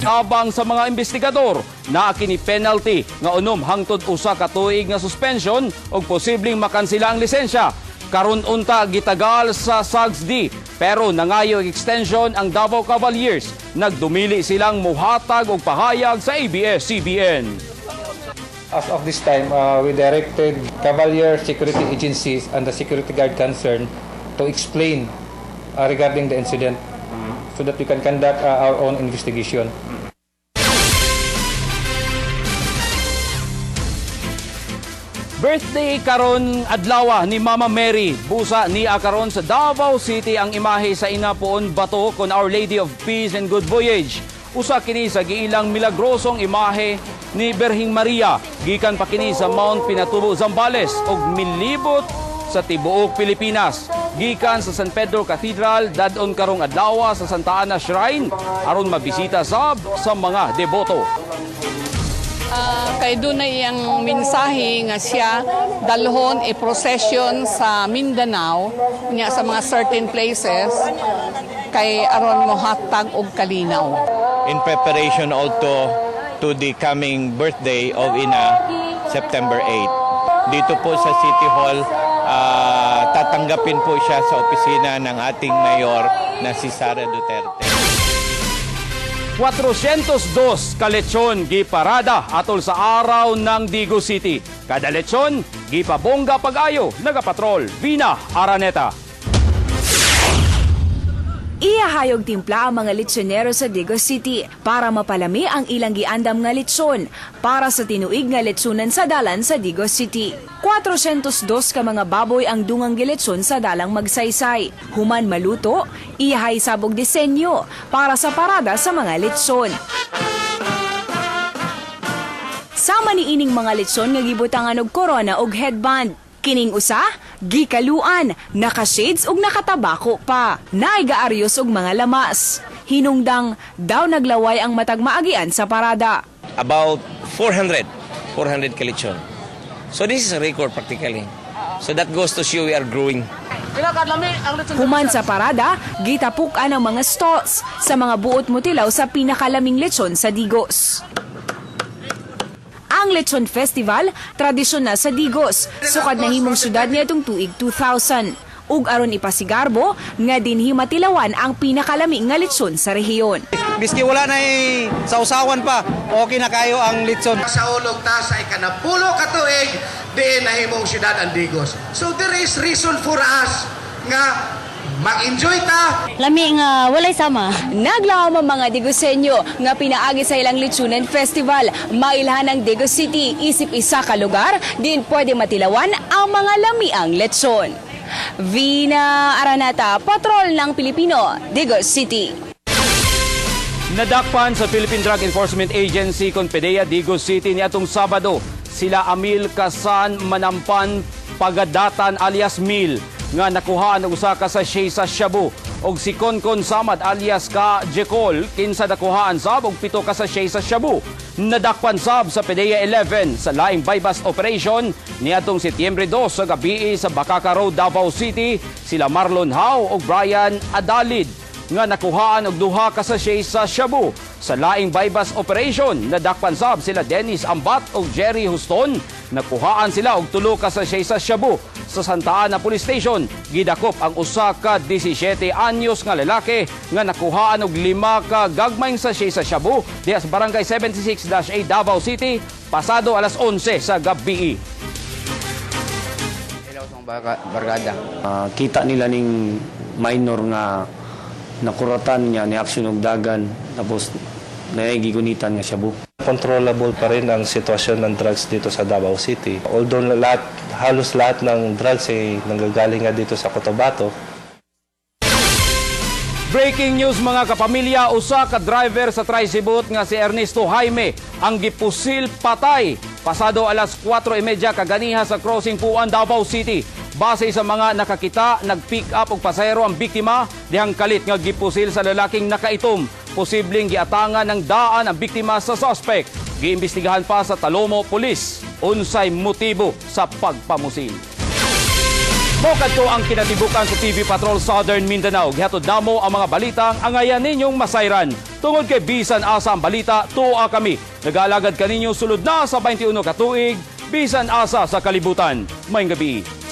Abang sa mga investigador na kini penalty nga unom hangtod usa ka tuig nga suspension ug posibleng makansila ang lisensya. Karon unta gitagal sa SAGSD pero nangayo extension ang Davao Cavaliers. Nagdumili silang muhatag og pahayag sa ABS-CBN. As of this time, we directed Cavalier security agencies and the security guard concerned to explain regarding the incident so that we can conduct our own investigation. Birthday karon adlaw ni Mama Mary. Busa ni karon sa Davao City ang imahe sa Inapuon Bato kon Our Lady of Peace and Good Voyage. Usa kini sa giilang milagrosong imahe ni Birhing Maria gikan pa kini sa Mount Pinatubo, Zambales ug milibot sa tibuok Pilipinas. Gikan sa San Pedro Cathedral dadon karong adlaw sa Santa Ana Shrine aron mabisita sa mga deboto. Kay doon na iyang mensahe nga siya dalhon procession sa Mindanao niya sa mga certain places kay aron mohatag og kalinaw. In preparation also to the coming birthday of Ina, September 8. Dito po sa City Hall, tatanggapin po siya sa opisina ng ating mayor na si Sara Duterte. 402 ka lechon giparada atol sa araw ng Digo City. Kada lechon gipabongga pag-ayo nagapatrol Vina Araneta. Iyahayog timpla ang mga lechonero sa Digo City para mapalami ang ilang giandam nga lechon para sa tinuig nga lechonan sa dalan sa Digo City. 402 ka mga baboy ang dungang gilechon sa dalang magsaysay. Human maluto, iyahay sabog disenyo para sa parada sa mga lechon. Sama ni ining mga lechon nga gibutangan og corona og headband. Kining usa, gikaluan, naka-shades ug nakatabako pa. Naigaaryos og mga lamas. Hinungdang daw naglaway ang matag maagian sa parada. About 400 kalitsyon. So this is a record practically. So that goes to show we are growing. Human sa parada, gitapukan ang mga stalls sa mga buot mutilaw sa pinakalaming lechon sa Digos. Ang Lechon Festival, tradisyon na sa Digos, sukad na himong syudad niya itong tuig 2000. Ug aron ipasigarbo, nga dinhi matilawan ang pinakalami nga lechon sa rehiyon. Biski wala na sa usawan pa, okay na kayo ang lechon. Sa ulog ta sa ikanapulo ka tuig, diin na himong syudad ang Digos. So there is reason for us nga mag-enjoy ta. Lami nga walay sama. Naglaom ang mga Digosenyo nga pinaagi sa ilang Lechonan Festival. Mailhan ng Digo City, isip isa ka lugar, din pwede matilawan ang mga lamiang lechon. Vina Araneta, Patrol ng Pilipino, Digo City. Nadakpan sa Philippine Drug Enforcement Agency kon PDEA Digo City niadtong Sabado sila Amil Kasan Manampan Pagadatan alias Mil nga nakuhaan og usa ka sachet sa shabu og si Konkon Samad alias ka Jekol kinsa nakuhaan sab og 7 ka sachet sa shabu. Nadakpan sab sa PDEA 11 sa laing bypass operation niadtong Setyembre 2 sa gabi sa Bacaca Road, Davao City sila Marlon Hao og Brian Adalid nga nakuhaan og 2 ka sachet sa shabu. Sa laing bypass operation, nadakpan sab sila Dennis Ambat og Jerry Huston. Nakuhaan sila og 3 ka sachet sa shabu. Sa Santa Ana Police Station, gidakop ang usa ka 17 anyos nga lalaki nga nakuhaan og 5 ka gagmayng sachet sa shabu diha sa Barangay 76-8 Davao City pasado alas 11 sa gabi. Barkada. Kita nila ning minor nga nakuratan niya ni aksyon og dagan tapos naigigunitan nga shabu. Controllable pa rin ang sitwasyon ng drugs dito sa Davao City. Although halos lahat ng drugs ay nanggagaling nga dito sa Cotabato. Breaking news mga kapamilya, usa ka driver sa tricycle nga si Ernesto Jaime ang gipusil patay pasado alas 4:30 kaganiha sa crossing Puan, Davao City. Base sa mga nakakita, nag-pick up og pasahero ang biktima dihang kalit nga gipusil sa lalaking nakaitom. Posibleng giatangan ng daan ang biktima sa suspect. Giimbestigahan pa sa Talomo Police unsay motibo sa pagpamusil. Bukad ko ang kinatibukan sa TV Patrol Southern Mindanao. Gihatod namo ang mga balitang angayan ninyong masayran. Tungod kay bisan asa ang balita, tuwa kami. Nag-alagad kaninyo sulod na sa 21 ka tuig, bisan asa sa kalibutan. Mayong gabi.